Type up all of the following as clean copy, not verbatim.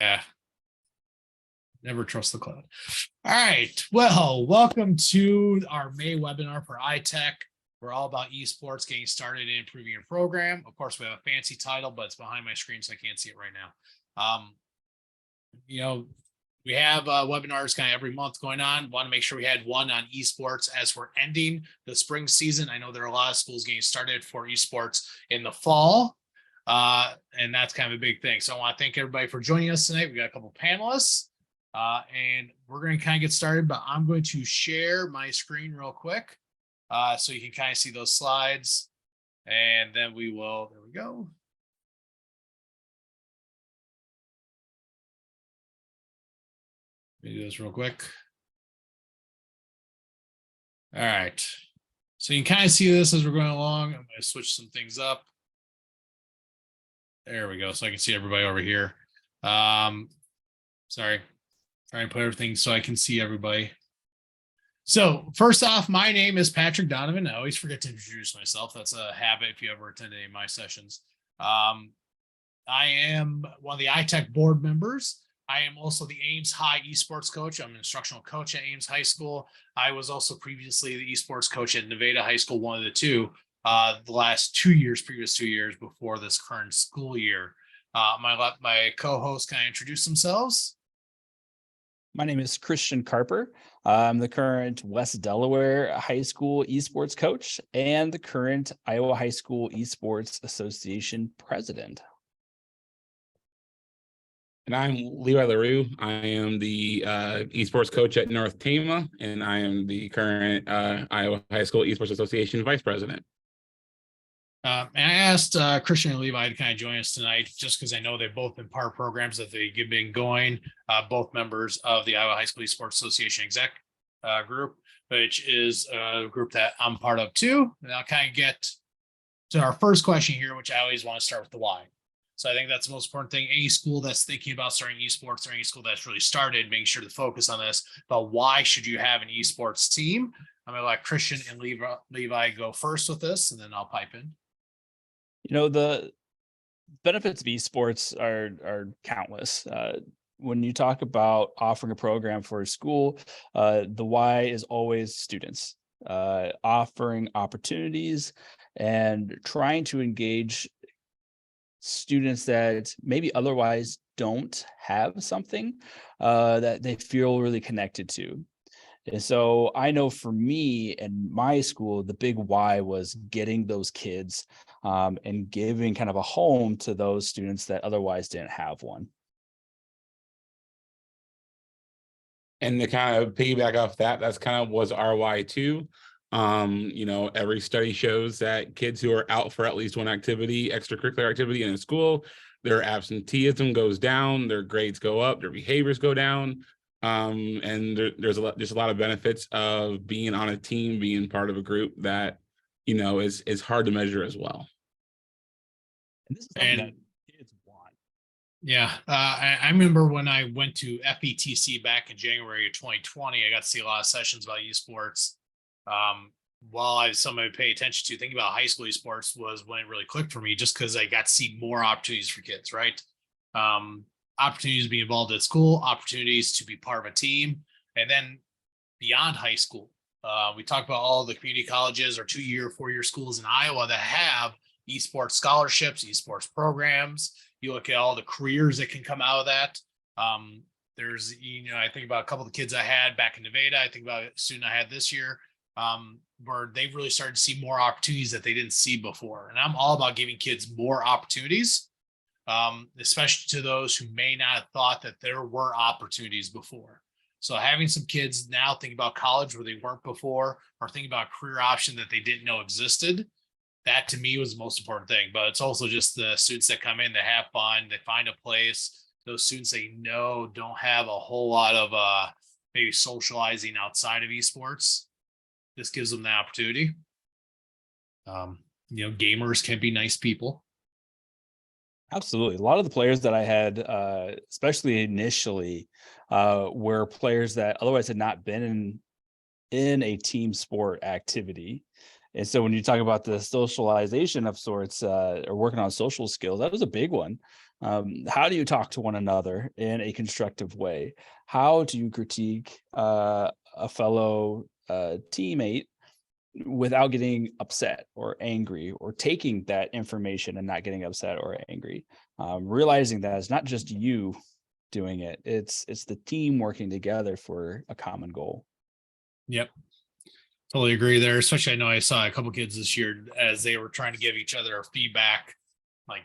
Yeah. Never trust the cloud. All right. Well, welcome to our May webinar for ITEC. We're all about esports, getting started and improving your program. Of course, we have a fancy title, but it's behind my screen, so I can't see it right now. We have webinars kind of every month going on. Want to make sure we had one on esports as we're ending the spring season. I know there are a lot of schools getting started for esports in the fall, and that's kind of a big thing. So I want to thank everybody for joining us tonight. We got a couple panelists, and we're going to kind of get started, but I'm going to share my screen real quick so you can kind of see those slides, and then we will, there we go. Let me do this real quick. All right. So you can kind of see this as we're going along. I'm going to switch some things up. There we go. So I can see everybody over here. Sorry. Trying to put everything so I can see everybody. So first off, my name is Patrick Donovan. I always forget to introduce myself. That's a habit if you ever attend any of my sessions. I am one of the ITEC board members. I am also the Ames High esports coach. I'm an instructional coach at Ames High School. I was also previously the esports coach at Nevada High School, one of the two, the last 2 years, previous 2 years before this current school year. My co-hosts kind of introduce themselves. My name is Christian Carper. I'm the current West Delaware High School esports coach and the current Iowa High School Esports Association president. And I'm Levi LaRue. I am the esports coach at North Tama, and I am the current Iowa High School Esports Association vice president. And I asked Christian and Levi to kind of join us tonight, just because I know they've both been part of programs that they've been going, both members of the Iowa High School Esports Association exec group, which is a group that I'm part of too. And I'll kind of get to our first question here, which I always want to start with the why. So I think that's the most important thing. Any school that's thinking about starting esports or any school that's really started, making sure to focus on this, but why should you have an esports team? I'm going to let Christian and Levi go first with this, and then I'll pipe in. You know, the benefits of esports are countless. When you talk about offering a program for a school, the why is always students, offering opportunities and trying to engage students that maybe otherwise don't have something that they feel really connected to. And so I know for me and my school, the big why was getting those kids and giving kind of a home to those students that otherwise didn't have one. And to kind of piggyback off that, that's kind of was our why too. Every study shows that kids who are out for at least one activity, extracurricular activity in a school, their absenteeism goes down, their grades go up, their behaviors go down. And there's a lot of benefits of being on a team, being part of a group that, is hard to measure as well. And this is something that kids want. Yeah. I remember when I went to FETC back in January of 2020, I got to see a lot of sessions about esports. While I was somebody to pay attention to, thinking about high school esports was when it really clicked for me, just because I got to see more opportunities for kids, right? Opportunities to be involved at school, opportunities to be part of a team, and then beyond high school. We talk about all the community colleges or 2-year, 4-year schools in Iowa that have esports scholarships, esports programs. You look at all the careers that can come out of that. There's, I think about a couple of the kids I had back in Nevada. I think about a student I had this year, where they've really started to see more opportunities that they didn't see before. And I'm all about giving kids more opportunities, especially to those who may not have thought that there were opportunities before. So having some kids now think about college where they weren't before, or think about a career option that they didn't know existed, that to me was the most important thing. But it's also just the students that come in, they have fun, they find a place. Those students they know don't have a whole lot of maybe socializing outside of esports. This gives them the opportunity. Gamers can be nice people. Absolutely. A lot of the players that I had, especially initially, were players that otherwise had not been in a team sport activity. And so when you talk about the socialization of sorts, or working on social skills, that was a big one. How do you talk to one another in a constructive way? How do you critique a fellow teammate without getting upset or angry, or taking that information and not getting upset or angry? Realizing that it's not just you doing it, it's the team working together for a common goal. Yep. Totally agree there. Especially, I know I saw a couple kids this year as they were trying to give each other feedback. Like,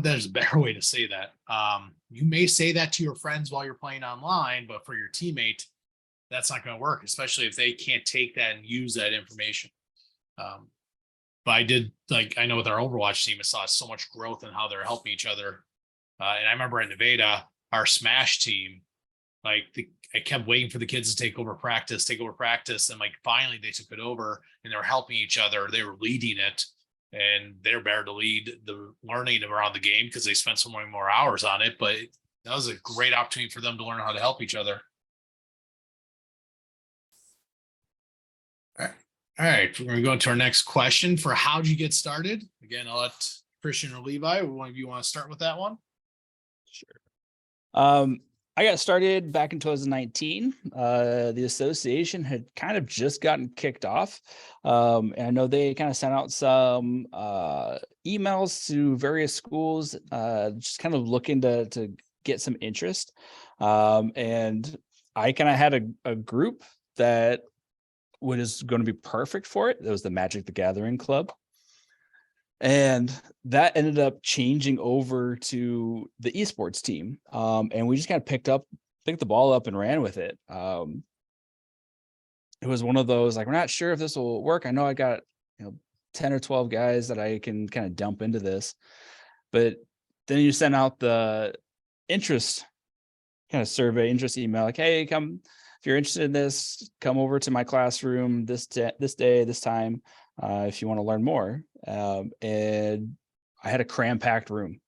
there's a better way to say that. You may say that to your friends while you're playing online, but for your teammate, that's not going to work, especially if they can't take that and use that information. But I know with our Overwatch team, I saw so much growth in how they're helping each other. And I remember at Nevada, our Smash team, I kept waiting for the kids to take over practice. And finally they took it over and they were helping each other. They were leading it, and they're better to lead the learning around the game because they spent so many more hours on it. But that was a great opportunity for them to learn how to help each other. All right, we're going to go into our next question for how'd you get started? Again, I'll let Christian or Levi, one of you want to start with that one? Sure. I got started back in 2019. The association had kind of just gotten kicked off. And I know they kind of sent out some emails to various schools, just kind of looking to get some interest. And I kind of had a group that was going to be perfect for it. It was the Magic the Gathering Club. And that ended up changing over to the esports team. And we just kind of picked the ball up and ran with it. It was one of those, we're not sure if this will work. I know I got, 10 or 12 guys that I can kind of dump into this, but then you send out the interest kind of survey, interest email, hey, come, if you're interested in this, come over to my classroom this day, this time, if you want to learn more. And I had a cram-packed room.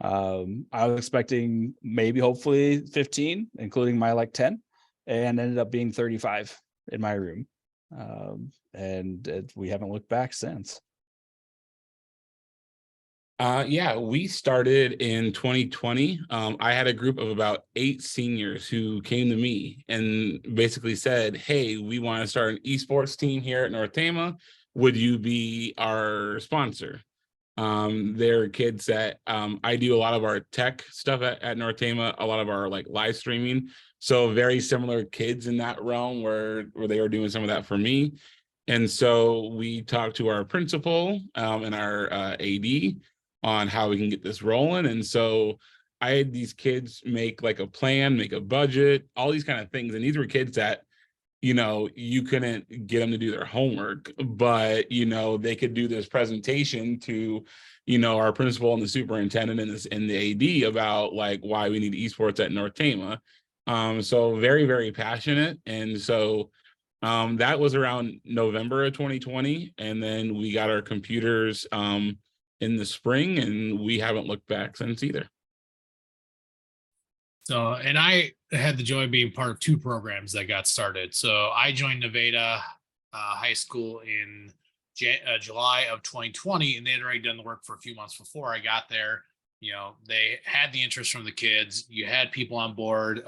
I was expecting hopefully 15, including my 10, and ended up being 35 in my room. And we haven't looked back since. We started in 2020. I had a group of about 8 seniors who came to me and basically said, hey, we want to start an esports team here at North Tama. Would you be our sponsor? They're kids that I do a lot of our tech stuff at North Tama, a lot of our live streaming. So very similar kids in that realm where they were doing some of that for me. And so we talked to our principal and our AD on how we can get this rolling. And so I had these kids make a plan, make a budget, all these kind of things. And these were kids that, you couldn't get them to do their homework, but, they could do this presentation to, our principal and the superintendent and the AD about why we need esports at North Tama. So very, very passionate. And so that was around November of 2020. And then we got our computers in the spring, and we haven't looked back since either. So, and I had the joy of being part of 2 programs that got started. So I joined Nevada High School in July of 2020, and they had already done the work for a few months before I got there. They had the interest from the kids. You had people on board,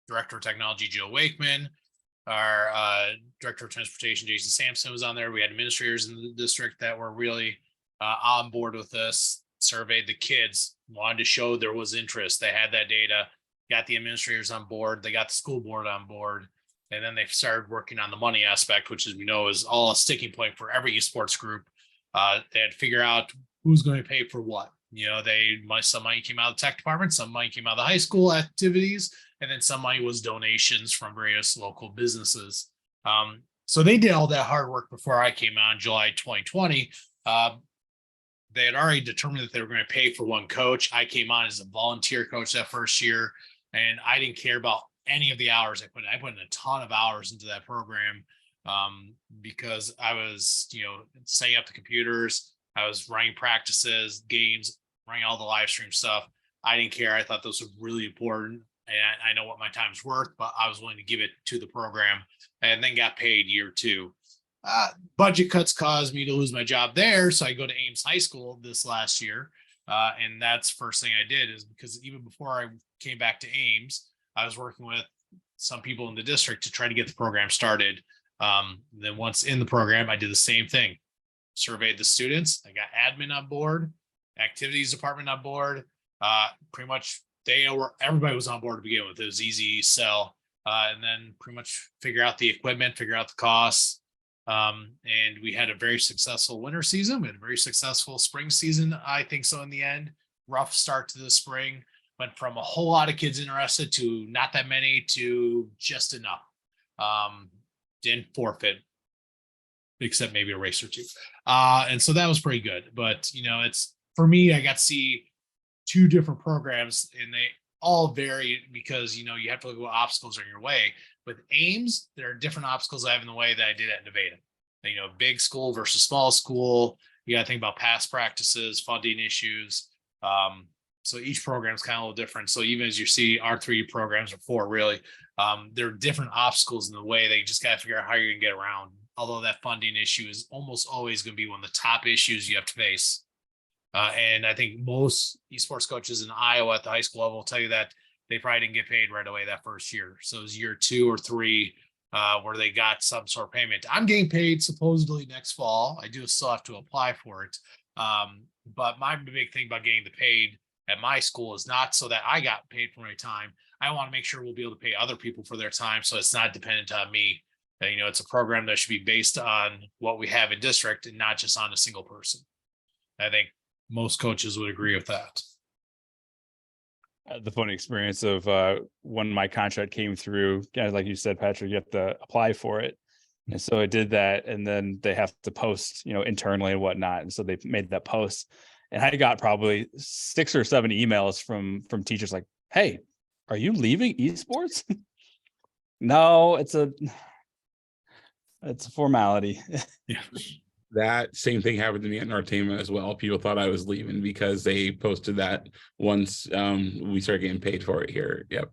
Director of Technology, Joe Wakeman, our Director of Transportation, Jason Sampson was on there. We had administrators in the district that were really on board with this, surveyed the kids, wanted to show there was interest. They had that data, got the administrators on board, they got the school board on board, and then they started working on the money aspect, which, as we know, is all a sticking point for every esports group. They had to figure out who's going to pay for what. Some money came out of the tech department, some money came out of the high school activities, and then some money was donations from various local businesses. So they did all that hard work before I came out in July 2020. They had already determined that they were going to pay for one coach. I came on as a volunteer coach that first year, and I didn't care about any of the hours I put in. I put in a ton of hours into that program because I was, setting up the computers. I was running practices, games, running all the live stream stuff. I didn't care. I thought those were really important. And I know what my time's worth, but I was willing to give it to the program, and then got paid year 2. Budget cuts caused me to lose my job there. So I go to Ames High School this last year. And that's first thing I did, is because even before I came back to Ames, I was working with some people in the district to try to get the program started. Then once in the program, I did the same thing. Surveyed the students. I got admin on board, activities department on board. Pretty much everybody was on board to begin with. It was easy sell. And then pretty much figure out the equipment, figure out the costs. And we had a very successful winter season. We had a very successful spring season, I think so in the end. Rough start to the spring. Went from a whole lot of kids interested to not that many to just enough. Didn't forfeit, except maybe a race or two. And so that was pretty good. But, it's, for me, I got to see two different programs, and they all vary because, you have to look at what obstacles are in your way. With Ames, there are different obstacles I have in the way that I did at Nevada. Big school versus small school. You got to think about past practices, funding issues. So each program is kind of a little different. So even as you see our 3 programs, or 4 really, there are different obstacles in the way that you just got to figure out how you're going to get around. Although that funding issue is almost always going to be one of the top issues you have to face. And I think most esports coaches in Iowa at the high school level will tell you that they probably didn't get paid right away that first year. So it was year 2 or 3 where they got some sort of payment. I'm getting paid supposedly next fall. I do still have to apply for it. But my big thing about getting the paid at my school is not so that I got paid for my time. I want to make sure we'll be able to pay other people for their time, so it's not dependent on me. And, it's a program that should be based on what we have in district and not just on a single person. I think most coaches would agree with that. The funny experience of when my contract came through, like you said, Patrick, you have to apply for it. And so I did that, and then they have to post, internally and whatnot. And so they made that post, and I got probably 6 or 7 emails from teachers like, "Hey, are you leaving esports?" No, it's a formality. Yeah. That same thing happened to me at entertainment as well. People thought I was leaving because they posted that once we started getting paid for it here. Yep.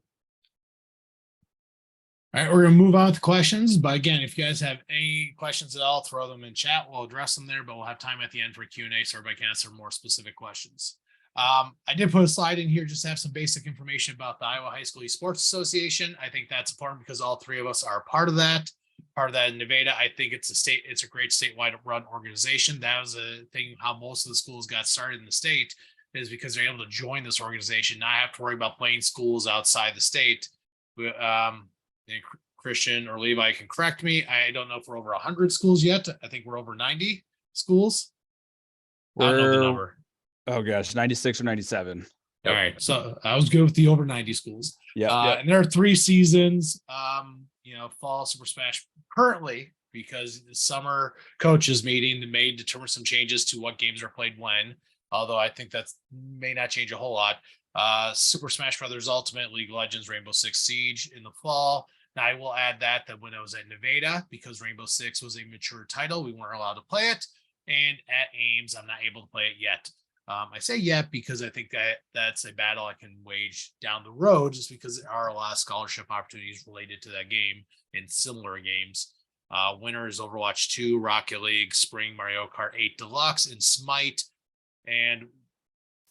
All right, we're going to move on to questions. But again, if you guys have any questions at all, throw them in chat. We'll address them there, but we'll have time at the end for Q&A so everybody can answer more specific questions. I did put a slide in here just to have some basic information about the Iowa High School Esports Association. I think that's important because all 3 of us are part of that. In Nevada. I think it's a great statewide run organization. That was a thing how most of the schools got started in the state, is because they're able to join this organization, not have to worry about playing schools outside the state. Christian or Levi can correct me. I don't know if we're over 100 schools yet. I think we're over 90 schools. I don't know the number. Oh gosh, 96 or 97. All right, so I was good with the over 90 schools. Yeah. And there are 3 seasons. Fall Super Smash currently, because the summer coaches meeting may determine some changes to what games are played when. Although I think that may not change a whole lot. Super Smash Brothers Ultimate, League of Legends, Rainbow Six Siege in the fall. Now I will add that when I was at Nevada, because Rainbow Six was a mature title, we weren't allowed to play it. And at Ames, I'm not able to play it yet. I say yet because I think that's a battle I can wage down the road, just because there are a lot of scholarship opportunities related to that game in similar games. Winter is Overwatch 2, Rocket League, Spring, Mario Kart 8 Deluxe, and Smite. And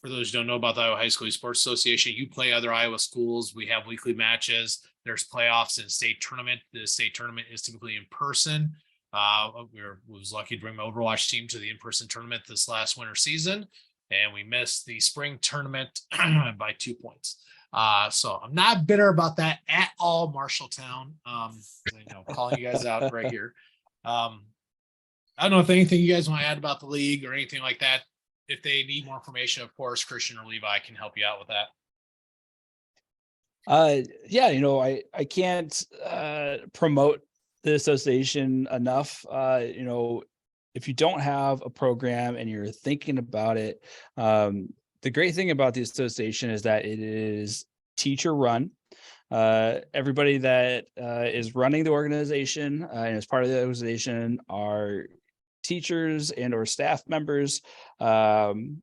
for those who don't know about the Iowa High School Esports Association, you play other Iowa schools. We have weekly matches. There's playoffs and state tournament. The state tournament is typically in person. Was lucky to bring my Overwatch team to the in-person tournament this last winter season, and we missed the spring tournament by 2 points. So I'm not bitter about that at all, Marshalltown. Calling you guys out right here. I don't know if anything you guys want to add about the league or anything like that. If they need more information, of course, Christian or Levi can help you out with that. I can't promote the association enough. If you don't have a program and you're thinking about it, the great thing about the association is that it is teacher run. Everybody that is running the organization and is part of the organization are teachers and or staff members. And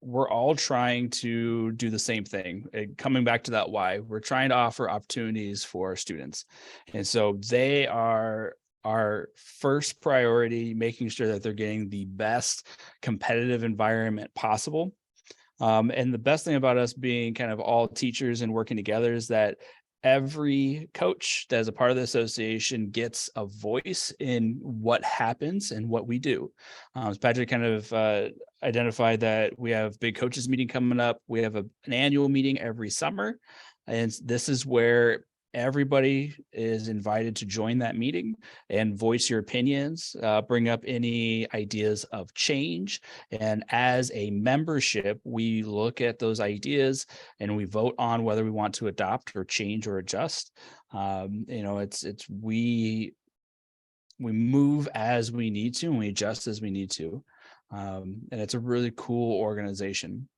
we're all trying to do the same thing. And coming back to that why, we're trying to offer opportunities for students. And so they are our first priority, making sure that they're getting the best competitive environment possible. And the best thing about us being kind of all teachers and working together is that every coach that is a part of the association gets a voice in what happens and what we do. So Patrick kind of identified that we have big coaches meeting coming up. We have an annual meeting every summer. And this is where everybody is invited to join that meeting and voice your opinions, bring up any ideas of change. And as a membership, we look at those ideas and we vote on whether we want to adopt or change or adjust. We move as we need to and we adjust as we need to. And it's a really cool organization.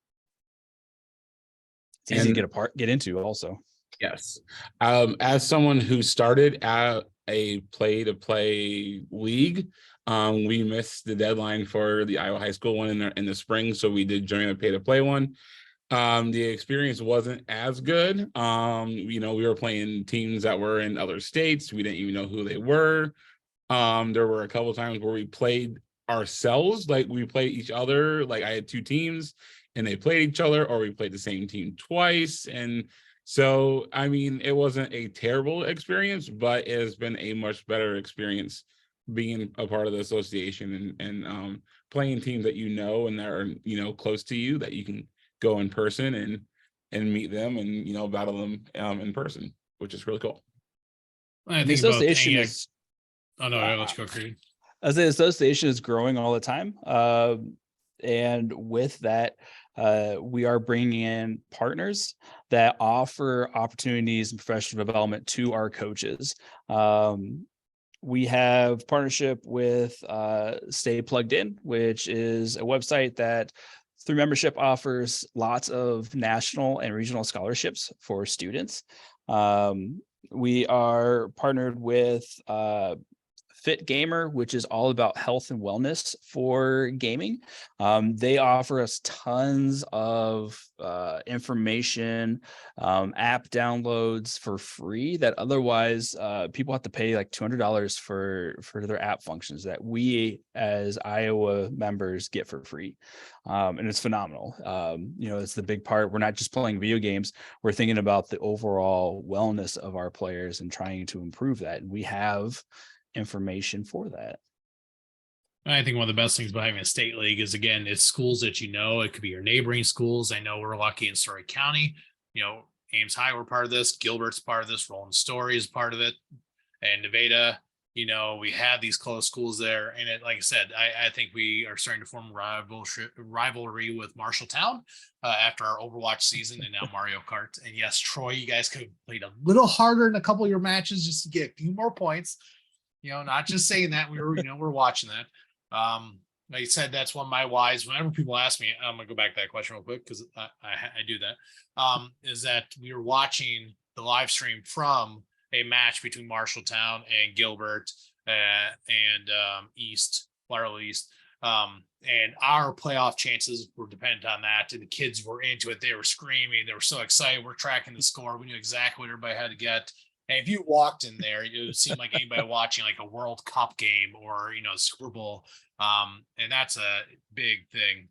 It's easy to get into also. Yes. As someone who started at a play-to-play league, we missed the deadline for the Iowa high school one in the spring, so we did join a pay-to-play one. The experience wasn't as good. We were playing teams that were in other states. We didn't even know who they were. There were a couple of times where we played ourselves, like we played each other. Like I had two teams and they played each other, or we played the same team twice. And so, I mean, it wasn't a terrible experience, but it has been a much better experience being a part of the association and playing teams that and that are close to you, that you can go in person and meet them and battle them in person, which is really cool. I The think association is. Oh no, let's go, Creed. As the association is growing all the time, and with that, we are bringing in partners that offer opportunities and professional development to our coaches. We have partnership with Stay Plugged In, which is a website that through membership offers lots of national and regional scholarships for students. We are partnered with Fit Gamer, which is all about health and wellness for gaming. They offer us tons of information, app downloads for free that otherwise people have to pay like $200 for their app functions that we as Iowa members get for free. And it's phenomenal. It's the big part. We're not just playing video games. We're thinking about the overall wellness of our players and trying to improve that. And we have information for that. I think one of the best things about having a state league is, again, it's schools that it could be your neighboring schools. I know we're lucky in Surrey County, Ames High, we're part of this, Gilbert's part of this, Rolling Story is part of it, and Nevada, we have these close schools there. And like I said, I think we are starting to form rivalry with Marshalltown after our Overwatch season and now Mario Kart. And yes, Troy, you guys could have played a little harder in a couple of your matches just to get a few more points. Not just saying that, we're watching that. Like I said, that's one of my whys. Whenever people ask me, I'm gonna go back to that question real quick because I do that. Is that we were watching the live stream from a match between Marshalltown and Gilbert and Laurel East. And our playoff chances were dependent on that. And the kids were into it. They were screaming. They were so excited. We're tracking the score. We knew exactly what everybody had to get. And if you walked in there, it would seem like anybody watching like a World Cup game or, Super Bowl. And that's a big thing.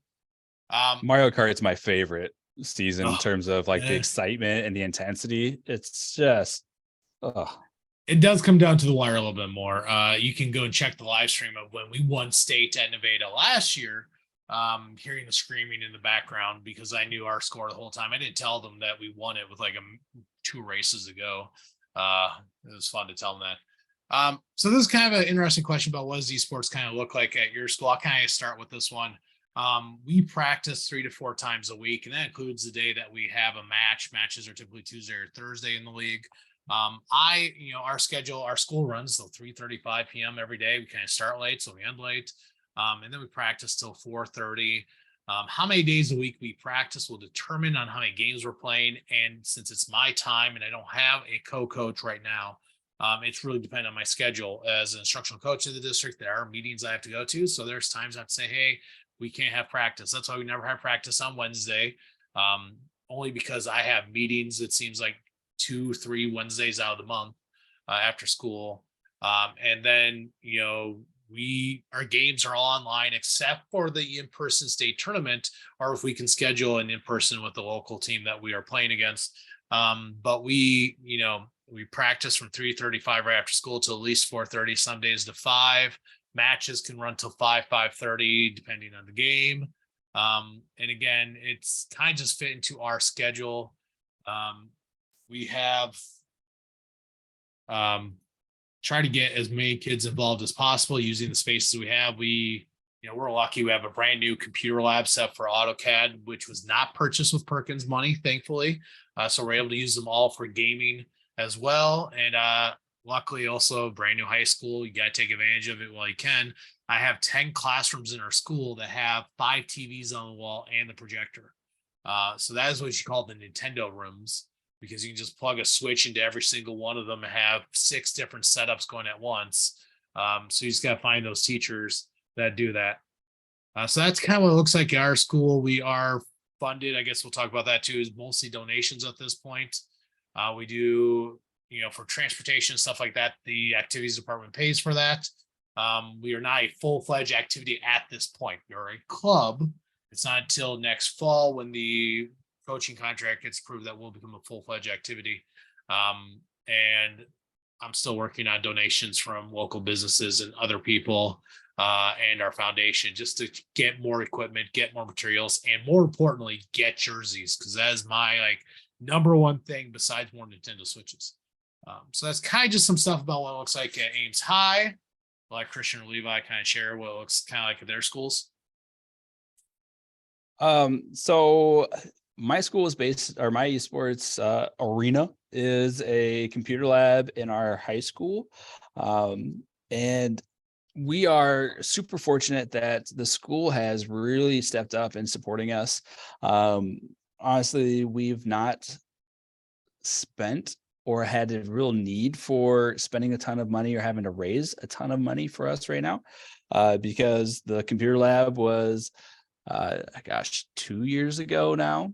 Mario Kart's my favorite season in terms of like the excitement and the intensity. It's just, It does come down to the wire a little bit more. You can go and check the live stream of when we won state at Nevada last year. Hearing the screaming in the background because I knew our score the whole time. I didn't tell them that we won it with like 2 races ago. It was fun to tell them that. So this is kind of an interesting question about what does esports kind of look like at your school. I'll kind of start with this one. We practice 3 to 4 times a week, and that includes the day that we have a match. Matches are typically Tuesday or Thursday in the league. Our schedule, our school runs till 3:35 p.m. every day. We kind of start late, so we end late. And then we practice till 4:30. How many days a week we practice will determine on how many games we're playing. And since it's my time and I don't have a co-coach right now, it's really dependent on my schedule. As an instructional coach of the district, there are meetings I have to go to. So there's times I have to say, hey, we can't have practice. That's why we never have practice on Wednesday. Only because I have meetings, it seems like 2-3 Wednesdays out of the month after school. And then, our games are all online except for the in-person state tournament, or if we can schedule an in-person with the local team that we are playing against. But we practice from 3:35 right after school to at least 4:30, some days to 5. Matches can run till 5:30, depending on the game. And again, it's kind of just fit into our schedule. We have try to get as many kids involved as possible using the spaces we have. We're lucky we have a brand new computer lab set for AutoCAD, which was not purchased with Perkins money, thankfully. So we're able to use them all for gaming as well. And luckily also brand new high school. You got to take advantage of it while you can. I have 10 classrooms in our school that have 5 TVs on the wall and the projector. So that is what you call the Nintendo rooms, because you can just plug a switch into every single one of them and have 6 different setups going at once. So you just got to find those teachers that do that. So that's kind of what it looks like at our school. We are funded, I guess we'll talk about that too, is mostly donations at this point. We do, for transportation, stuff like that, the activities department pays for that. We are not a full-fledged activity at this point. We are a club. It's not until next fall when the coaching contract gets approved that will become a full-fledged activity. And I'm still working on donations from local businesses and other people and our foundation, just to get more equipment, get more materials, and more importantly, get jerseys, because that is my number one thing besides more Nintendo Switches. So that's kind of just some stuff about what it looks like at Ames High. I'll let Christian or Levi kind of share what it looks kind of like at their schools. So my school is based, or my esports arena is a computer lab in our high school. And we are super fortunate that the school has really stepped up in supporting us. Honestly, we've not spent or had a real need for spending a ton of money or having to raise a ton of money for us right now, because the computer lab was 2 years ago now,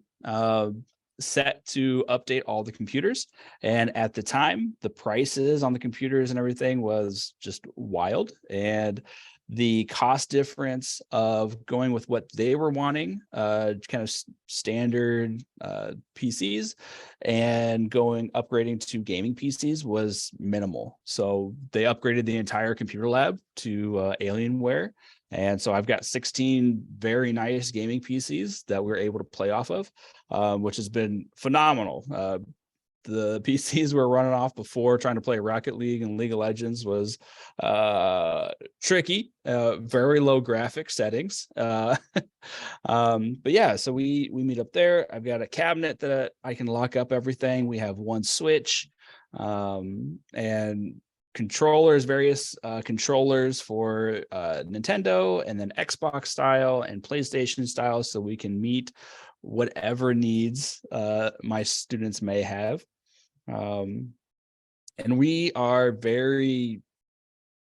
set to update all the computers. And at the time, the prices on the computers and everything was just wild. And the cost difference of going with what they were wanting, kind of standard PCs, and upgrading to gaming PCs was minimal. So they upgraded the entire computer lab to Alienware. And so I've got 16 very nice gaming PCs that we're able to play off of, which has been phenomenal. The PCs we're running off before trying to play Rocket League and League of Legends was tricky, very low graphic settings. But yeah, so we meet up there. I've got a cabinet that I can lock up everything. We have one switch and controllers, various controllers for Nintendo, and then Xbox style and PlayStation style, so we can meet whatever needs my students may have. And we are very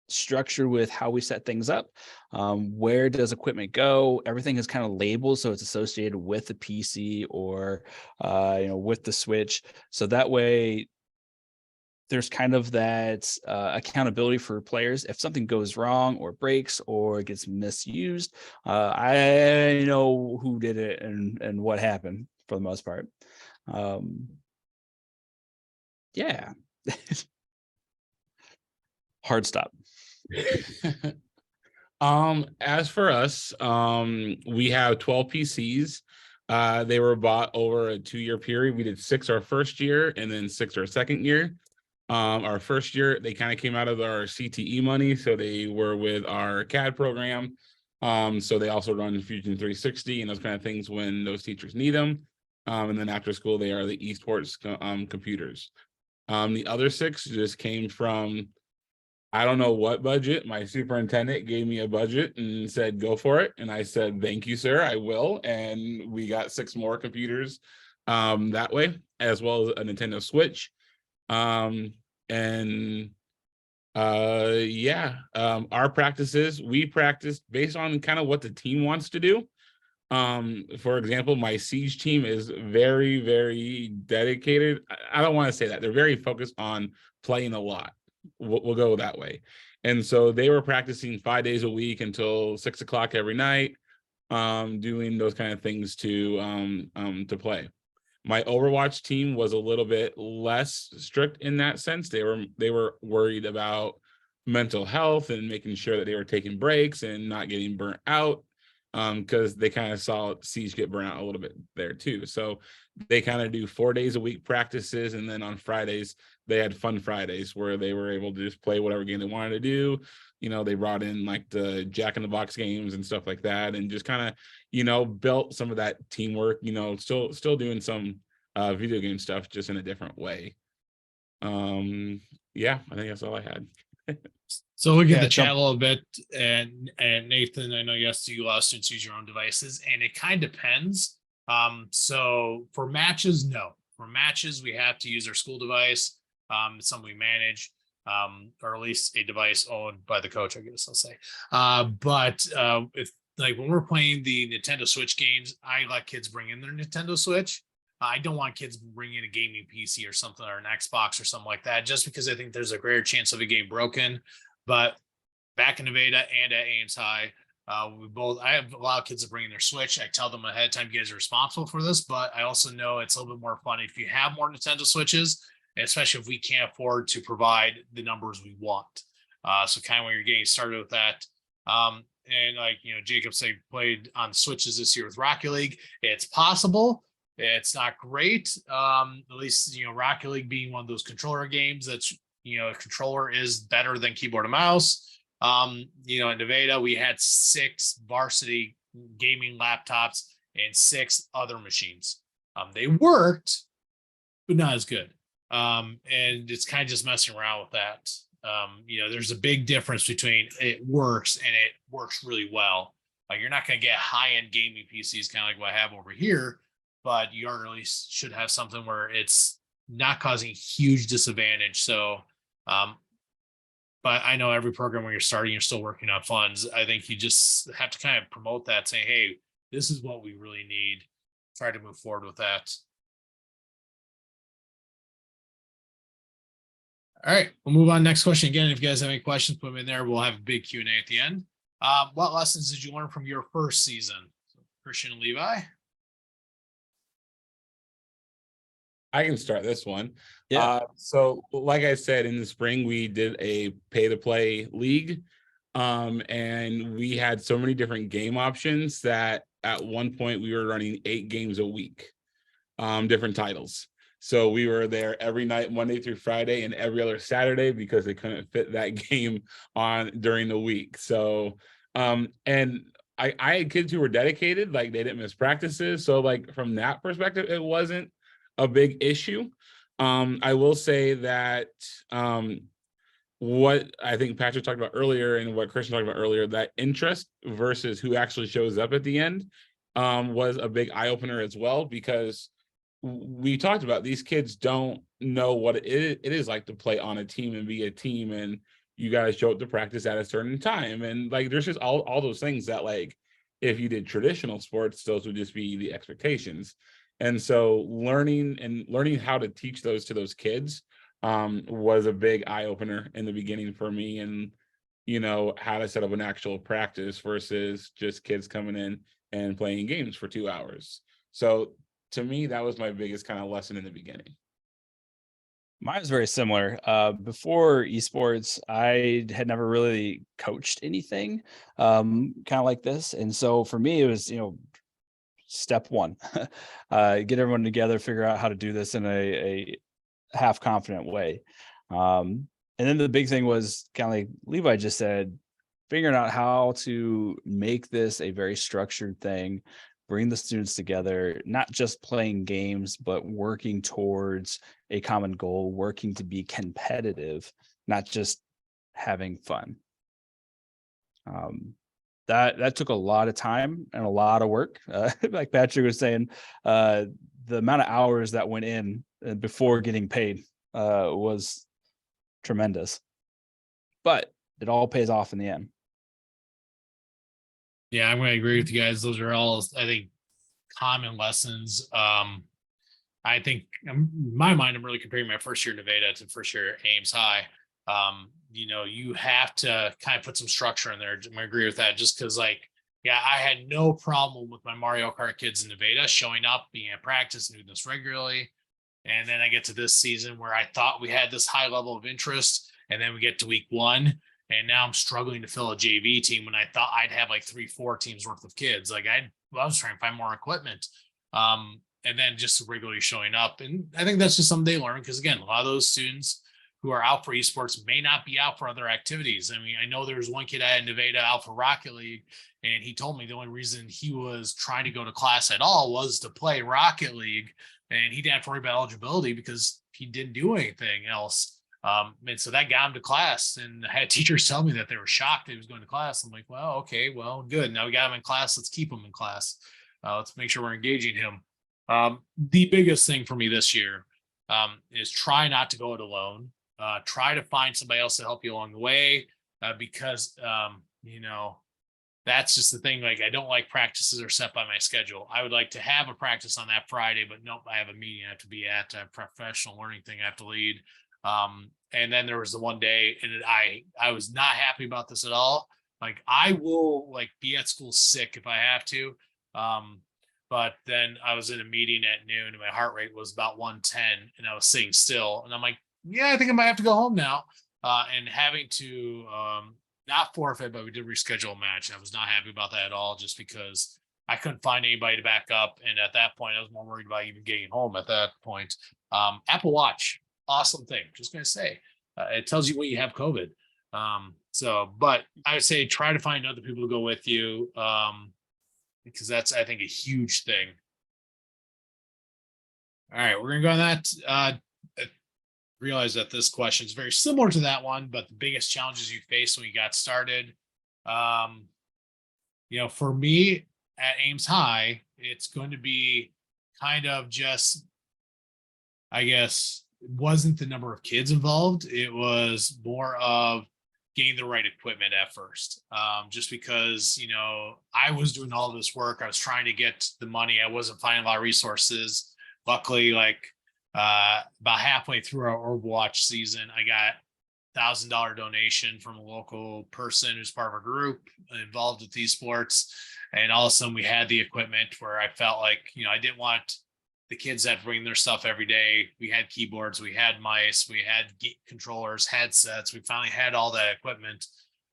structured with how we set things up. Where does equipment go? Everything is kind of labeled, so it's associated with the PC or with the Switch. So that way there's kind of that accountability for players. If something goes wrong or breaks or gets misused, I know who did it and what happened for the most part. Yeah. Hard stop. As for us, we have 12 PCs. They were bought over a 2-year period. We did 6 our first year and then 6 our second year. Our first year, they kind of came out of our CTE money, so they were with our CAD program. So they also run Fusion 360 and those kind of things when those teachers need them. And then after school, they are the Esports computers. The other 6 just came from, I don't know what budget. My superintendent gave me a budget and said, go for it. And I said, thank you, sir, I will. And we got 6 more computers that way, as well as a Nintendo Switch. Our practices, we practice based on kind of what the team wants to do. For example, my Siege team is very, very dedicated. I don't want to say that. They're very focused on playing a lot. we'll go that way. And so they were practicing 5 days a week until 6 o'clock every night, doing those kind of things to play. My Overwatch team was a little bit less strict in that sense. They were worried about mental health and making sure that they were taking breaks and not getting burnt out, because they kind of saw Siege get burnt out a little bit there too. So they kind of do 4 days a week practices, and then on Fridays they had fun Fridays where they were able to just play whatever game they wanted to do. They brought in like the Jack in the Box games and stuff like that, and just kind of built some of that teamwork. Still doing some video game stuff, just in a different way. Yeah, I think that's all I had. So look at Yeah, the chat a little bit, and Nathan, I know yes, you allow students to use your own devices, and it kind of depends. So for matches, no. For matches, we have to use our school device. It's something we manage, or at least a device owned by the coach, I guess I'll say. But if like when we're playing the Nintendo Switch games, I let kids bring in their Nintendo Switch. I don't want kids bringing in a gaming PC or something, or an Xbox or something like that, just because I think there's a greater chance of a game broken. But back in Nevada and at Ames High, I have a lot of kids that bring in their Switch. I tell them ahead of time, you guys are responsible for this, but I also know it's a little bit more fun if you have more Nintendo Switches, especially if we can't afford to provide the numbers we want. So kind of when you're getting started with that. And like, Jacob said, played on Switches this year with Rocket League. It's possible. It's not great. At least, Rocket League being one of those controller games that's, a controller is better than keyboard and mouse. In Nevada, we had 6 varsity gaming laptops and 6 other machines. They worked, but not as good. And it's kind of just messing around with that. There's a big difference between it works and it works really well. You're not going to get high-end gaming PCs, kind of like what I have over here, but you at least should have something where it's not causing huge disadvantage. So, but I know every program when you're starting, you're still working on funds. I think you just have to kind of promote that, saying, hey, this is what we really need. Try to move forward with that. All right, we'll move on. Next question. Again, if you guys have any questions, put them in there. We'll have a big Q&A at the end. What lessons did you learn from your first season? Christian and Levi? I can start this one. Yeah. So like I said, in the spring, we did a pay-to-play league. And we had so many different game options that at one point we were running 8 games a week, different titles. So we were there every night, Monday through Friday, and every other Saturday because they couldn't fit that game on during the week. So, and I had kids who were dedicated, like they didn't miss practices. So like from that perspective, it wasn't a big issue. I will say that what I think Patrick talked about earlier and what Christian talked about earlier, that interest versus who actually shows up at the end was a big eye-opener as well, because we talked about these kids don't know what it is like to play on a team and be a team, and you guys show up to practice at a certain time, and like there's just all those things that, like, if you did traditional sports, those would just be the expectations. And so learning how to teach those to those kids was a big eye-opener in the beginning for me, and how to set up an actual practice versus just kids coming in and playing games for 2 hours. So to me, that was my biggest kind of lesson in the beginning. Mine was very similar. Before esports, I had never really coached anything kind of like this. And so for me, it was, step one, get everyone together, figure out how to do this in a half confident way. And then the big thing was kind of like Levi just said, figuring out how to make this a very structured thing, bring the students together, not just playing games, but working towards a common goal, working to be competitive, not just having fun. That took a lot of time and a lot of work. Like Patrick was saying, the amount of hours that went in before getting paid was tremendous, but it all pays off in the end. Yeah, I'm going to agree with you guys. Those are all, I think, common lessons. I think in my mind, I'm really comparing my first year in Nevada to first year at Ames High. You have to kind of put some structure in there. I agree with that, just because like, yeah, I had no problem with my Mario Kart kids in Nevada showing up, being at practice, and doing this regularly. And then I get to this season where I thought we had this high level of interest, and then we get to week one, and now I'm struggling to fill a JV team when I thought I'd have like 3-4 teams worth of kids. Like I was trying to find more equipment. And then just regularly showing up. And I think that's just something they learn, because again, a lot of those students who are out for esports may not be out for other activities. I mean, I know there's one kid at Nevada out for Rocket League, and he told me the only reason he was trying to go to class at all was to play Rocket League, and he didn't have to worry about eligibility because he didn't do anything else. And so that got him to class, and I had teachers tell me that they were shocked that he was going to class. I'm like, well, okay, well, good. Now we got him in class. Let's keep him in class. Let's make sure we're engaging him. The biggest thing for me this year is try not to go it alone. Try to find somebody else to help you along the way, because that's just the thing. Like, I don't like practices are set by my schedule. I would like to have a practice on that Friday, but nope, I have a meeting I have to be at, a professional learning thing I have to lead. And then there was the one day, and I was not happy about this at all. Like, I will like be at school sick if I have to. But then I was in a meeting at noon and my heart rate was about 110 and I was sitting still. And I'm like, yeah, I think I might have to go home now. And having to not forfeit, but we did reschedule a match. I was not happy about that at all, just because I couldn't find anybody to back up. And at that point, I was more worried about even getting home at that point. Apple Watch, awesome thing. Just going to say, it tells you when you have COVID. But I would say try to find other people to go with you. Because that's, I think, a huge thing. All right, we're gonna go on that. I realize that this question is very similar to that one, but the biggest challenges you faced when you got started. For me at Ames High, it's going to be kind of just, I guess, it wasn't the number of kids involved. It was more of getting the right equipment at first. Just because, I was doing all this work. I was trying to get the money. I wasn't finding a lot of resources. Luckily, about halfway through our Overwatch season, I got $1,000 donation from a local person who's part of our group involved with esports. And all of a sudden we had the equipment where I felt like, I didn't want the kids that bring their stuff every day. We had keyboards, we had mice, we had controllers, headsets. We finally had all that equipment.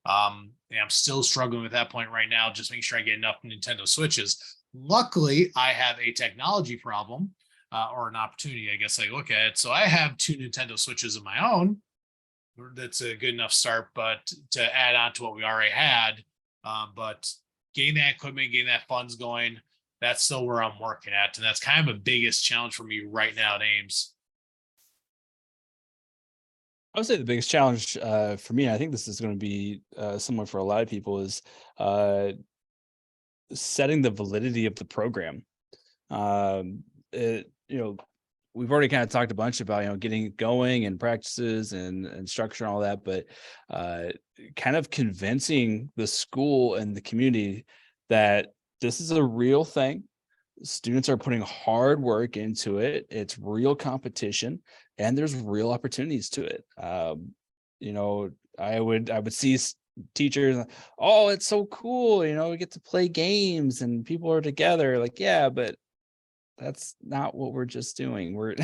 And I'm still struggling with that point right now, just making sure I get enough Nintendo Switches. Luckily, I have a technology problem, or an opportunity, I guess I look at it. So I have 2 Nintendo Switches of my own. That's a good enough start, but to add on to what we already had, but getting that equipment, getting that funds going, that's still where I'm working at. And that's kind of a biggest challenge for me right now at Ames. I would say the biggest challenge for me, and I think this is going to be similar for a lot of people, is setting the validity of the program. We've already kind of talked a bunch about, getting it going and practices and structure and all that, but kind of convincing the school and the community that this is a real thing. Students are putting hard work into it. It's real competition and there's real opportunities to it. I would see teachers, oh, it's so cool. We get to play games and people are together. Like, yeah, but that's not what we're just doing. We're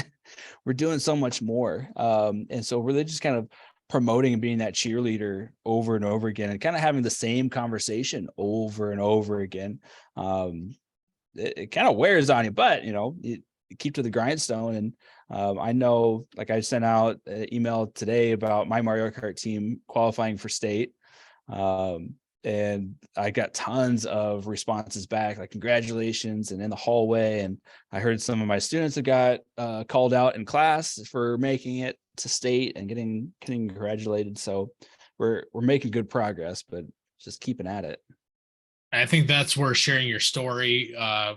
doing so much more. And so we're just kind of promoting and being that cheerleader over and over again and kind of having the same conversation over and over again. It kind of wears on you, but you keep to the grindstone. And I know, like, I sent out an email today about my Mario Kart team qualifying for state. And I got tons of responses back, like congratulations, and in the hallway. And I heard some of my students have got called out in class for making it to state and getting congratulated. So we're making good progress, but just keeping at it. I think that's where sharing your story,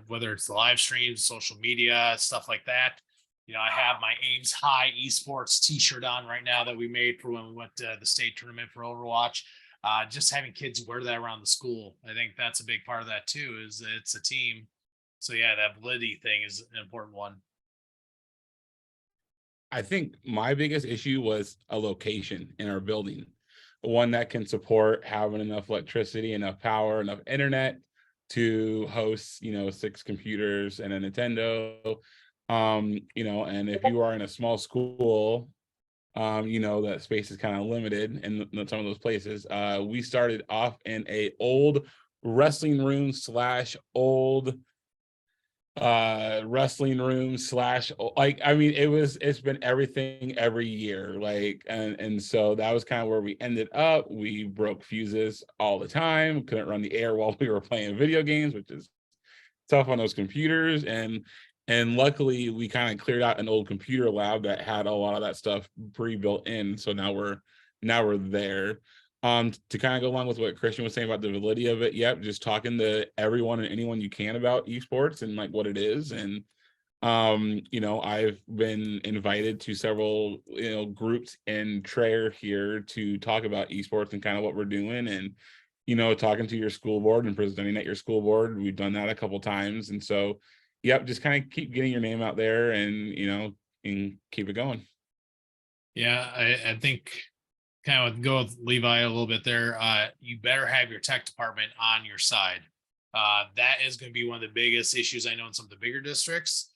whether it's the live streams, social media, stuff like that. I have my Ames High Esports t-shirt on right now that we made for when we went to the state tournament for Overwatch. Just having kids wear that around the school. I think that's a big part of that too, is that it's a team. So yeah, that validity thing is an important one. I think my biggest issue was a location in our building, one that can support having enough electricity, enough power, enough internet to host, 6 computers and a Nintendo. And if you are in a small school, that space is kind of limited in some of those places. We started off in a old wrestling room slash old wrestling room slash it's been everything every year, and so that was kind of where we ended up. We broke fuses all the time, couldn't run the air while we were playing video games, which is tough on those computers. And luckily we kind of cleared out an old computer lab that had a lot of that stuff pre-built in, so now we're there. To kind of go along with what Christian was saying about the validity of it, yep, just talking to everyone and anyone you can about esports and like what it is. And I've been invited to several groups in Traer here to talk about esports and kind of what we're doing, and talking to your school board and presenting at your school board. We've done that a couple times, and so yep, just kind of keep getting your name out there and and keep it going. Yeah, I think kind of go with Levi a little bit there. You better have your tech department on your side. That is going to be one of the biggest issues I know in some of the bigger districts,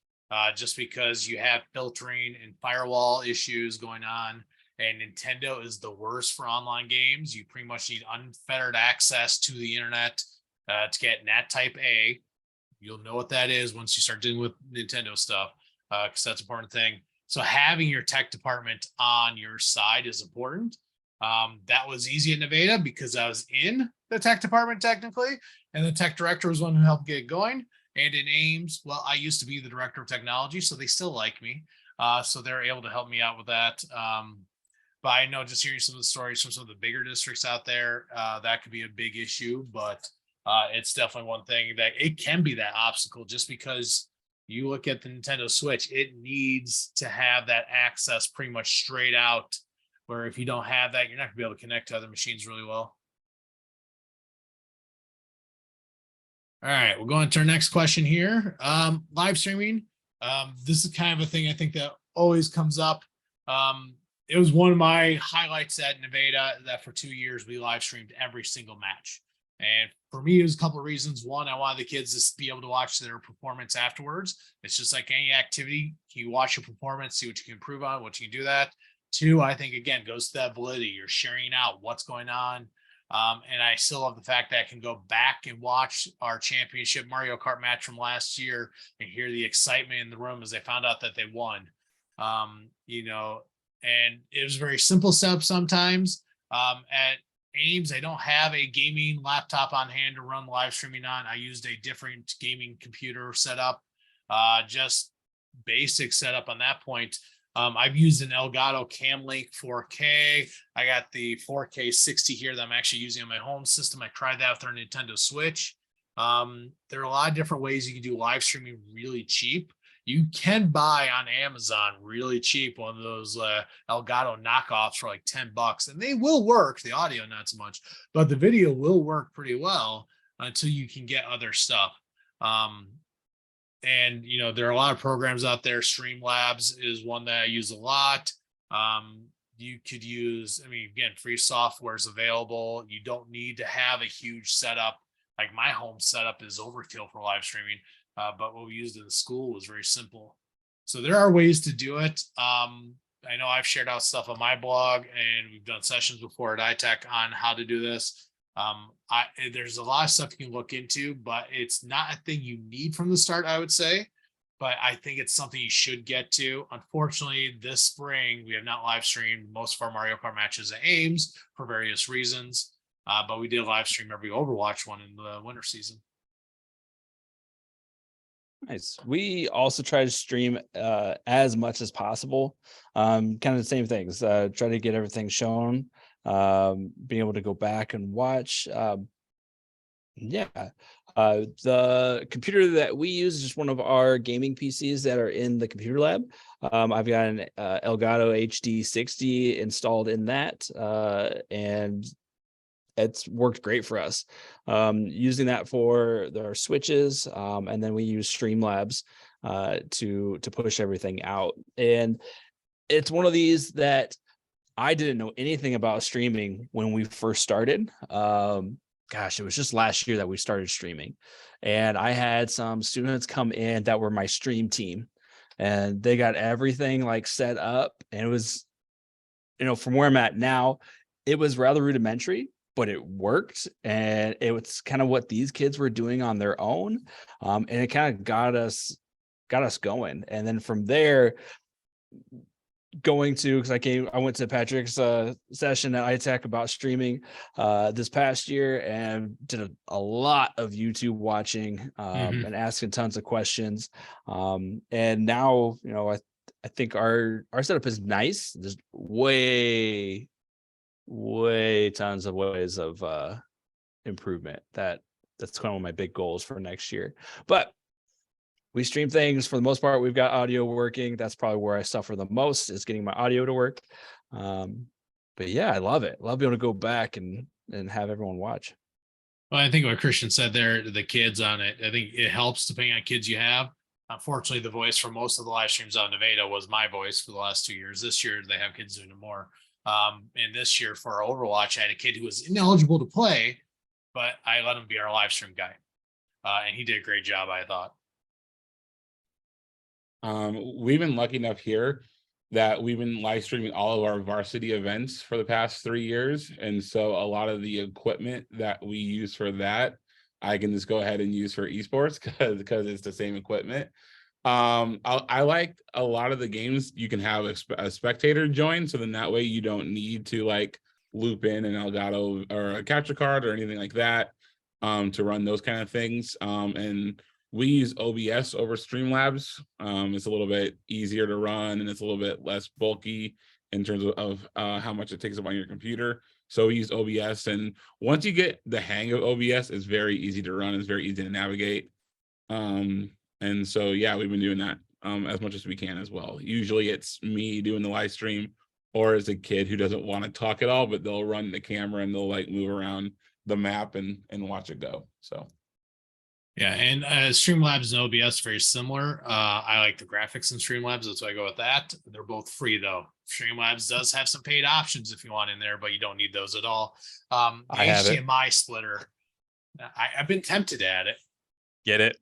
just because you have filtering and firewall issues going on. And Nintendo is the worst for online games. You pretty much need unfettered access to the internet to get NAT type A. You'll know what that is once you start dealing with Nintendo stuff, because that's an important thing. So having your tech department on your side is important. That was easy at Nevada because I was in the tech department technically, and the tech director was one who helped get it going. And in Ames, well, I used to be the director of technology, so they still like me. So they're able to help me out with that. But I know, just hearing some of the stories from some of the bigger districts out there, that could be a big issue. But it's definitely one thing that it can be that obstacle, just because you look at the Nintendo Switch, it needs to have that access pretty much straight out, where if you don't have that, you're not gonna be able to connect to other machines really well. All right, we'll go on to our next question here. Live streaming. This is kind of a thing I think that always comes up. It was one of my highlights at Nevada that for 2 years we live streamed every single match. And for me, it was a couple of reasons. One, I wanted the kids to be able to watch their performance afterwards. It's just like any activity. You watch your performance, see what you can improve on, what you can do that. Two, I think, again, goes to that validity. You're sharing out what's going on. And I still love the fact that I can go back and watch our championship Mario Kart match from last year and hear the excitement in the room as they found out that they won. And it was very simple setup sometimes. At Ames, I don't have a gaming laptop on hand to run live streaming on. I used a different gaming computer setup, just basic setup on that point. I've used an Elgato Camlink 4K. I got the 4K 60 here that I'm actually using on my home system. I tried that with our Nintendo Switch. There are a lot of different ways you can do live streaming really cheap. You can buy on Amazon really cheap one of those Elgato knockoffs for like $10, and they will work. The audio not so much, but the video will work pretty well until you can get other stuff. And there are a lot of programs out there. Streamlabs is one that I use a lot. You could use, again, free software is available. You don't need to have a huge setup. Like my home setup is overkill for live streaming. But what we used in the school was very simple. So there are ways to do it. I know I've shared out stuff on my blog, and we've done sessions before at ITEC on how to do this. There's a lot of stuff you can look into, but it's not a thing you need from the start, I would say. But I think it's something you should get to. Unfortunately, this spring, we have not live streamed most of our Mario Kart matches at Ames for various reasons. But we did live stream every Overwatch one in the winter season. Nice. We also try to stream as much as possible. Kind of the same things. Try to get everything shown. Being able to go back and watch. The computer that we use is just one of our gaming PCs that are in the computer lab. I've got an Elgato HD60 installed in that, and it's worked great for us. Using that for our switches, and then we use Streamlabs to push everything out. And it's one of these that I didn't know anything about streaming when we first started. Gosh, it was just last year that we started streaming, and I had some students come in that were my stream team, and they got everything like set up, and it was, from where I'm at now, it was rather rudimentary, but it worked, and it was kind of what these kids were doing on their own, and it kind of got us going, and then from there, because I went to Patrick's session at ITEC about streaming this past year, and did a lot of YouTube watching, and asking tons of questions, and now I think our setup is nice. There's way tons of ways of improvement. That's kind of one of my big goals for next year, but we stream things for the most part. We've got audio working. That's probably where I suffer the most, is getting my audio to work. But yeah, I love it. Love being able to go back and have everyone watch. Well, I think what Christian said there, the kids on it, I think it helps depending on kids you have. Unfortunately, the voice for most of the live streams on Nevada was my voice for the last 2 years. This year, they have kids doing it more. And this year for Overwatch, I had a kid who was ineligible to play, but I let him be our live stream guy. And he did a great job, I thought. We've been lucky enough here that we've been live streaming all of our varsity events for the past 3 years. And so a lot of the equipment that we use for that, I can just go ahead and use for esports because it's the same equipment. I like a lot of the games you can have a spectator join. So then that way you don't need to like loop in an Elgato or a capture card or anything like that to run those kind of things. And we use OBS over Streamlabs. It's a little bit easier to run, and it's a little bit less bulky in terms of how much it takes up on your computer. So we use OBS, and once you get the hang of OBS, it's very easy to run. It's very easy to navigate. And so, yeah, we've been doing that as much as we can as well. Usually it's me doing the live stream, or as a kid who doesn't want to talk at all, but they'll run the camera and they'll like move around the map and watch it go. So. Yeah, and Streamlabs and OBS very similar. I like the graphics in Streamlabs, that's why I go with that. They're both free though. Streamlabs does have some paid options if you want in there, but you don't need those at all. The HDMI splitter, I've been tempted at it. Get it?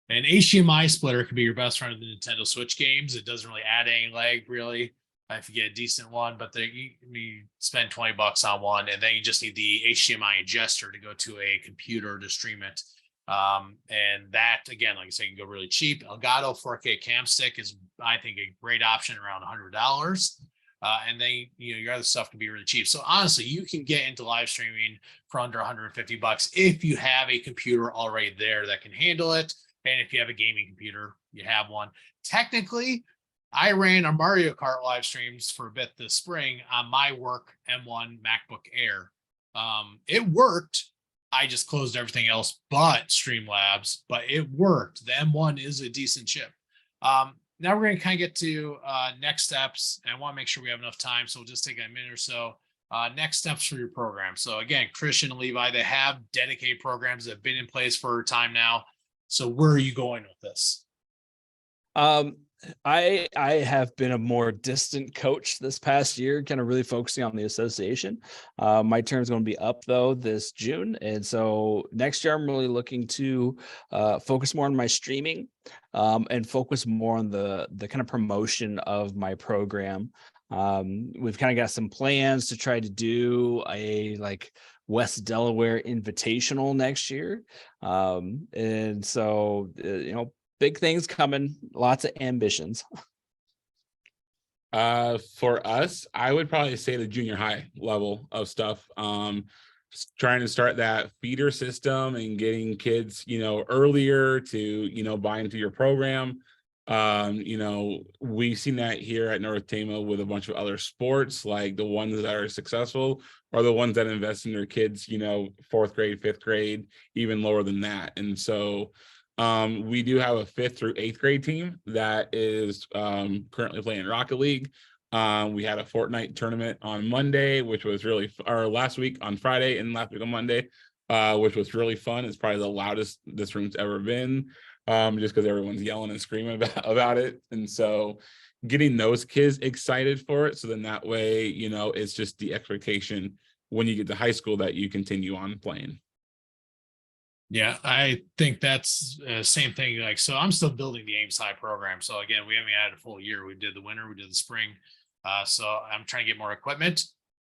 An HDMI splitter could be your best friend in the Nintendo Switch games. It doesn't really add any lag really if you get a decent one, but you spend $20 on one, and then you just need the HDMI ingester to go to a computer to stream it. And that again, like I said, you can go really cheap. Elgato 4K cam stick is, I think, a great option around $100. And then your other stuff can be really cheap. So honestly, you can get into live streaming for under $150 if you have a computer already there that can handle it. And if you have a gaming computer, you have one. Technically, I ran our Mario Kart live streams for a bit this spring on my work M1 MacBook Air. It worked. I just closed everything else but Streamlabs, but it worked. The M1 is a decent chip. Now we're going to kind of get to next steps, and I want to make sure we have enough time, so we'll just take a minute or so. Next steps for your program. So again, Christian and Levi, they have dedicated programs that have been in place for a time now. So where are you going with this? I have been a more distant coach this past year, kind of really focusing on the association. My term is going to be up though this June, and so next year I'm really looking to focus more on my streaming and focus more on the kind of promotion of my program. We've kind of got some plans to try to do a like West Delaware Invitational next year, and so big things coming, lots of ambitions. For us, I would probably say the junior high level of stuff. Trying to start that feeder system and getting kids, earlier to, buy into your program. We've seen that here at North Tama with a bunch of other sports, like the ones that are successful are the ones that invest in their kids, 4th grade, 5th grade, even lower than that. And so we do have a 5th through 8th grade team that is currently playing Rocket League. We had a Fortnite tournament on Monday, which was really, or last week on Friday and last week on Monday, which was really fun. It's probably the loudest this room's ever been, just because everyone's yelling and screaming about it. And so, getting those kids excited for it. So then that way, you know, it's just the expectation when you get to high school that you continue on playing. Yeah, I think that's same thing. Like, so I'm still building the Ames High program. So again, we haven't had a full year. We did the winter, we did the spring. So I'm trying to get more equipment.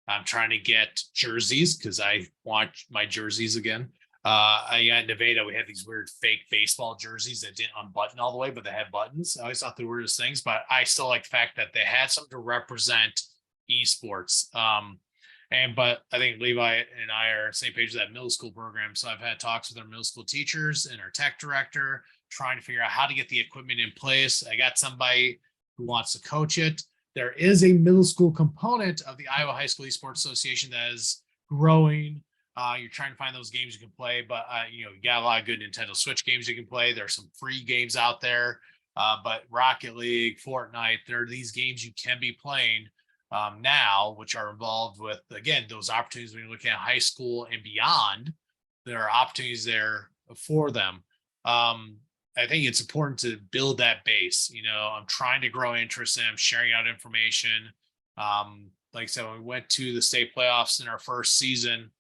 I'm trying to get jerseys because I want my jerseys again. I got Nevada. We had these weird fake baseball jerseys that didn't unbutton all the way, but they had buttons. I always thought they were weirdest things, but I still like the fact that they had something to represent esports. But I think Levi and I are on the same page with that middle school program. So I've had talks with our middle school teachers and our tech director, trying to figure out how to get the equipment in place. I got somebody who wants to coach it. There is a middle school component of the Iowa High School Esports Association that is growing. You're trying to find those games you can play, but you got a lot of good Nintendo Switch games you can play. There's some free games out there, but Rocket League, Fortnite, there are these games you can be playing now, which are involved with, again, those opportunities when you're looking at high school and beyond. There are opportunities there for them. I think it's important to build that base. I'm trying to grow interest in. I'm sharing out information. Like I said, when we went to the state playoffs in our first season,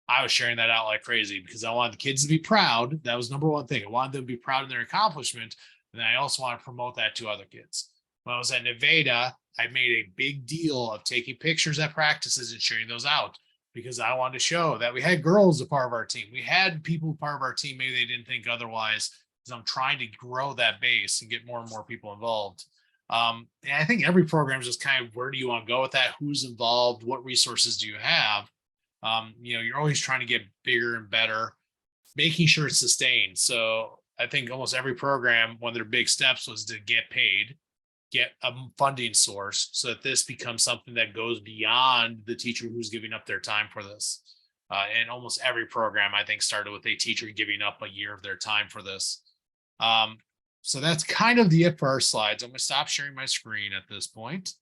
I was sharing that out like crazy because I wanted the kids to be proud. That was number one thing. I wanted them to be proud of their accomplishment. And I also want to promote that to other kids. When I was at Nevada, I made a big deal of taking pictures at practices and sharing those out because I wanted to show that we had girls a part of our team. We had people part of our team. Maybe they didn't think otherwise, because I'm trying to grow that base and get more and more people involved. And I think every program is just kind of, where do you want to go with that? Who's involved? What resources do you have? You're always trying to get bigger and better, making sure it's sustained. So I think almost every program, one of their big steps was to get paid, get a funding source so that this becomes something that goes beyond the teacher who's giving up their time for this. And almost every program, I think, started with a teacher giving up a year of their time for this. So that's kind of the it for our slides. I'm going to stop sharing my screen at this point.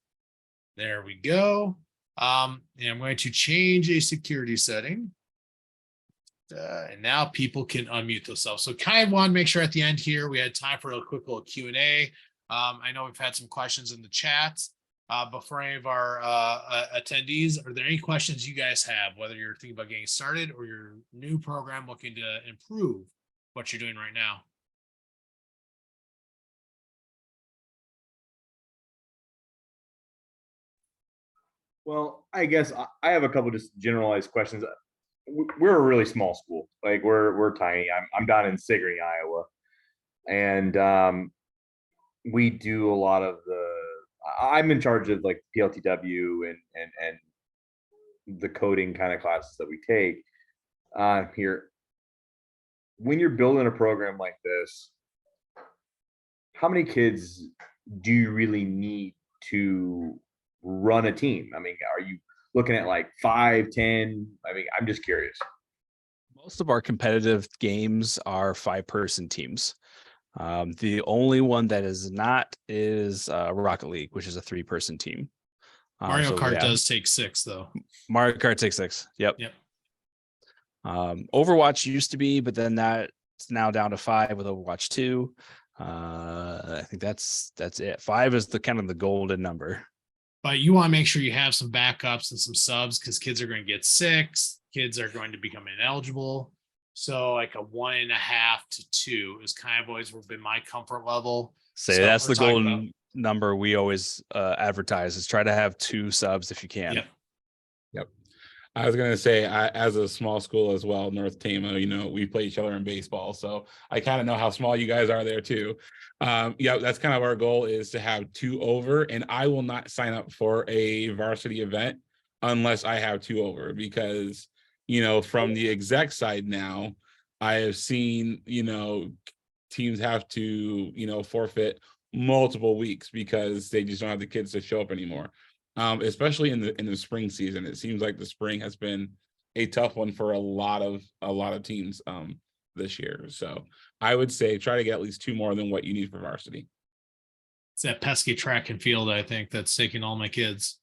There we go. And I'm going to change a security setting. And now people can unmute themselves. So kind of want to make sure at the end here, we had time for a quick little Q&A. I know we've had some questions in the chat, but for any of our attendees, are there any questions you guys have, whether you're thinking about getting started or your new program looking to improve what you're doing right now? Well, I guess I have a couple just generalized questions. We're a really small school. Like we're tiny. I'm down in Sigourney, Iowa, and we do a lot of I'm in charge of like PLTW and the coding kind of classes that we take here. When you're building a program like this, how many kids do you really need to run a team? I mean, are you looking at like 5, 10? I mean, I'm just curious. Most of our competitive games are 5-person teams. The only one that is not is Rocket League, which is a 3-person team. Mario Kart does take 6 though. Mario Kart takes 6. Yep. Overwatch used to be, but then that's now down to 5 with Overwatch 2. I think that's it. 5 is the kind of the golden number. But you want to make sure you have some backups and some subs because kids are going to get sick. Kids are going to become ineligible. So like a 1.5 to 2 is kind of always been my comfort level. So that's the golden number we always advertise, is try to have 2 subs if you can. Yep. I was going to say, as a small school as well, North Tama, we play each other in baseball. So I kind of know how small you guys are there too. That's kind of our goal, is to have 2 over, and I will not sign up for a varsity event unless I have 2 over, because, from the exec side now, I have seen, teams have to, forfeit multiple weeks because they just don't have the kids to show up anymore. Especially in the spring season. It seems like the spring has been a tough one for a lot of teams this year. So I would say try to get at least 2 more than what you need for varsity. It's that pesky track and field, I think, that's taking all my kids.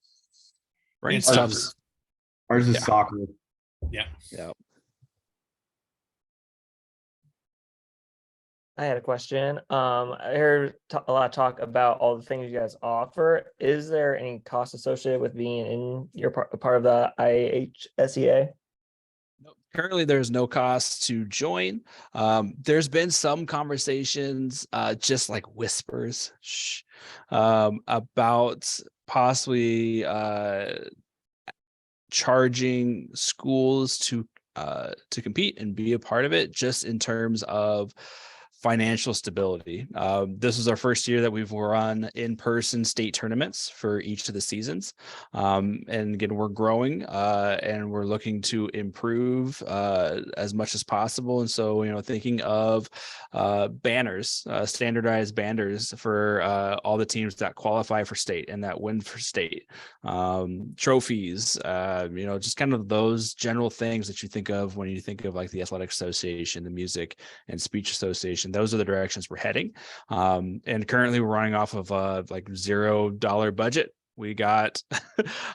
Right. Ours is soccer. Yeah. I had a question. I heard a lot of talk about all the things you guys offer. Is there any cost associated with being in your part of the IHSEA? Currently, there's no cost to join. There's been some conversations, just like whispers, about possibly charging schools to compete and be a part of it, just in terms of financial stability. This is our first year that we've run in-person state tournaments for each of the seasons. And again, we're growing and we're looking to improve as much as possible. And so, thinking of banners, standardized banners for all the teams that qualify for state and that win for state, trophies, just kind of those general things that you think of when you think of like the Athletic Association, the Music and Speech Association. Those are the directions we're heading. And currently we're running off of like $0 budget. We got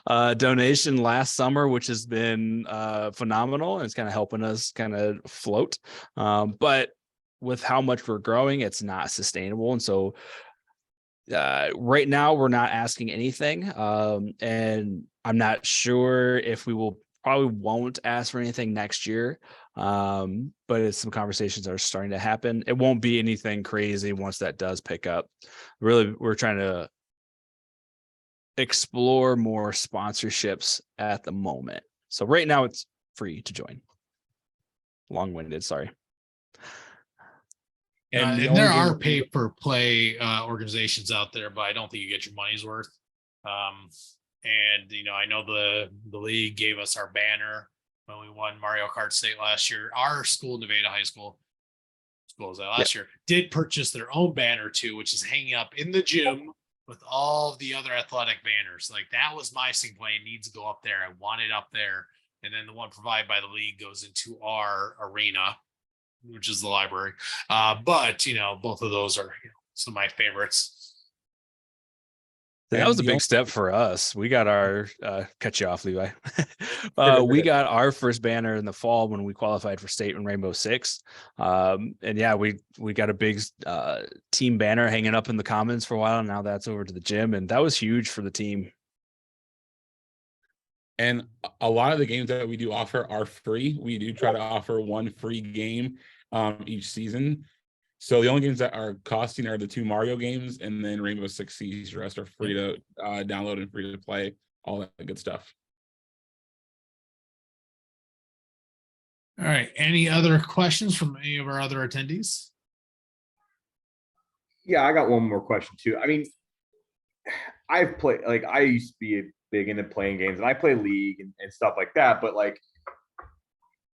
a donation last summer, which has been phenomenal, and it's kind of helping us kind of float. But with how much we're growing, it's not sustainable. And so right now we're not asking anything. And I'm not sure if we will, probably won't ask for anything next year. But it's some conversations that are starting to happen. It won't be anything crazy once that does pick up. Really, we're trying to explore more sponsorships at the moment. So right now it's free to join. Long-winded, sorry. And the there only are thing- pay-per-play organizations out there, but I don't think you get your money's worth. And I know the league gave us our banner when we won Mario Kart State last year. Our school, Nevada High School, was that last year, did purchase their own banner too, which is hanging up in the gym with all the other athletic banners. Like, that was my sing play. It needs to go up there. I want it up there. And then the one provided by the league goes into our arena, which is the library. But both of those are some of my favorites. That was a big step for us. We got our cut you off, Levi. We got our first banner in the fall when we qualified for state in Rainbow Six. And yeah, we got a big team banner hanging up in the commons for a while. And now that's over to the gym, and that was huge for the team. And a lot of the games that we do offer are free. We do try to offer one free game each season. So the only games that are costing are the 2 Mario games, and then Rainbow Six Siege. The rest are free to download and free to play, all that good stuff. All right. Any other questions from any of our other attendees? Yeah, I got one more question too. I mean, I've played, like, I used to be big into playing games, and I play League and stuff like that, but like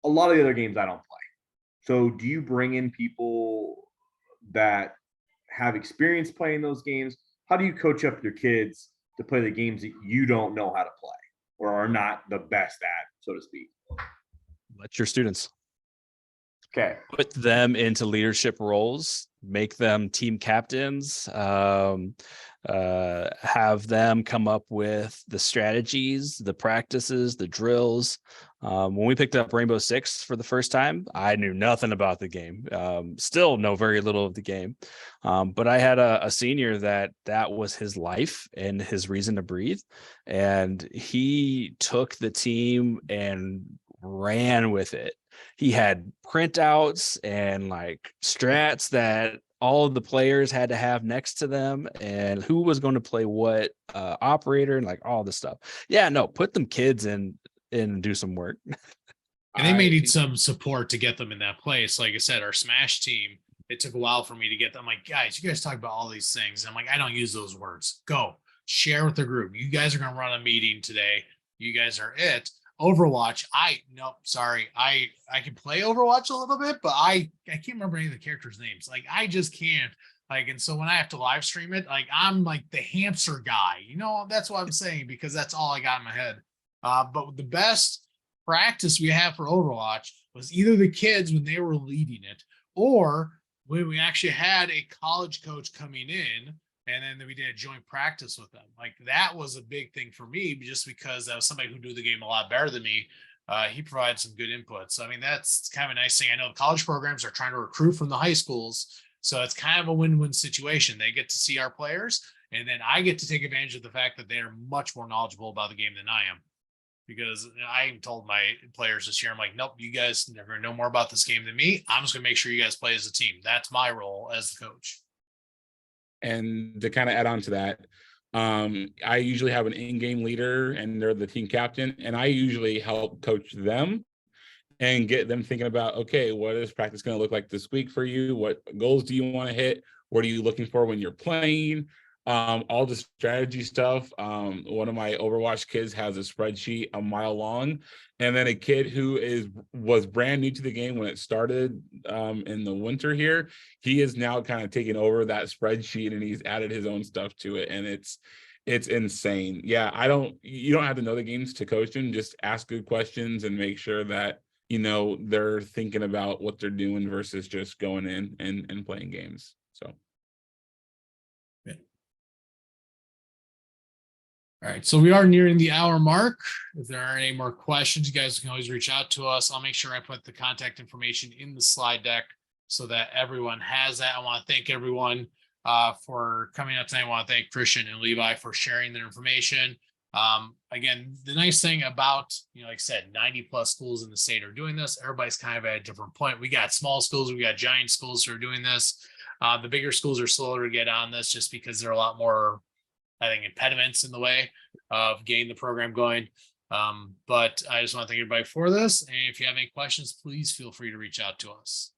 a lot of the other games I don't play. So do you bring in people that have experience playing those games? How do you coach up your kids to play the games that you don't know how to play or are not the best at, so to speak? Let your students Okay. put them into leadership roles, make them team captains, have them come up with the strategies, the practices, the drills. When we picked up Rainbow Six for the first time, I knew nothing about the game. Still know very little of the game. But I had a senior that was his life and his reason to breathe. And he took the team and ran with it. He had printouts and like strats that all of the players had to have next to them, and who was going to play what operator and like all this stuff. Yeah, no, put them kids in and do some work. And they may need some support to get them in that place. Like I said, our Smash team, it took a while for me to get them. I'm like, guys, you guys talk about all these things. And I'm like, I don't use those words. Go share with the group. You guys are going to run a meeting today. You guys are it. Overwatch, I can play Overwatch a little bit, but I can't remember any of the characters' names. Like, I just can't. Like, and so when I have to live stream it, like, I'm like the hamster guy. That's what I'm saying, because that's all I got in my head. But the best practice we have for Overwatch was either the kids when they were leading it, or when we actually had a college coach coming in, and then we did a joint practice with them. Like, that was a big thing for me, just because that was somebody who knew the game a lot better than me. He provided some good input. So, I mean, that's kind of a nice thing. I know college programs are trying to recruit from the high schools. So it's kind of a win-win situation. They get to see our players, and then I get to take advantage of the fact that they're much more knowledgeable about the game than I am. Because I told my players this year, I'm like, nope, you guys never know more about this game than me. I'm just gonna make sure you guys play as a team. That's my role as the coach. And to kind of add on to that, I usually have an in-game leader and they're the team captain, and I usually help coach them and get them thinking about, okay, what is practice going to look like this week for you? What goals do you want to hit? What are you looking for when you're playing? All the strategy stuff. One of my Overwatch kids has a spreadsheet a mile long, and then a kid who was brand new to the game when it started in the winter here, he is now kind of taking over that spreadsheet and he's added his own stuff to it, and it's insane. Yeah, you don't have to know the games to coach them. Just ask good questions and make sure that they're thinking about what they're doing versus just going in and playing games. So. All right, so we are nearing the hour mark. If there are any more questions, you guys can always reach out to us. I'll make sure I put the contact information in the slide deck so that everyone has that. I want to thank everyone for coming out tonight. I want to thank Christian and Levi for sharing their information. Again, the nice thing about, like I said, 90 plus schools in the state are doing this. Everybody's kind of at a different point. We got small schools, we got giant schools who are doing this. The bigger schools are slower to get on this just because there are a lot more, I think, impediments in the way of getting the program going. But I just want to thank everybody for this. And if you have any questions, please feel free to reach out to us.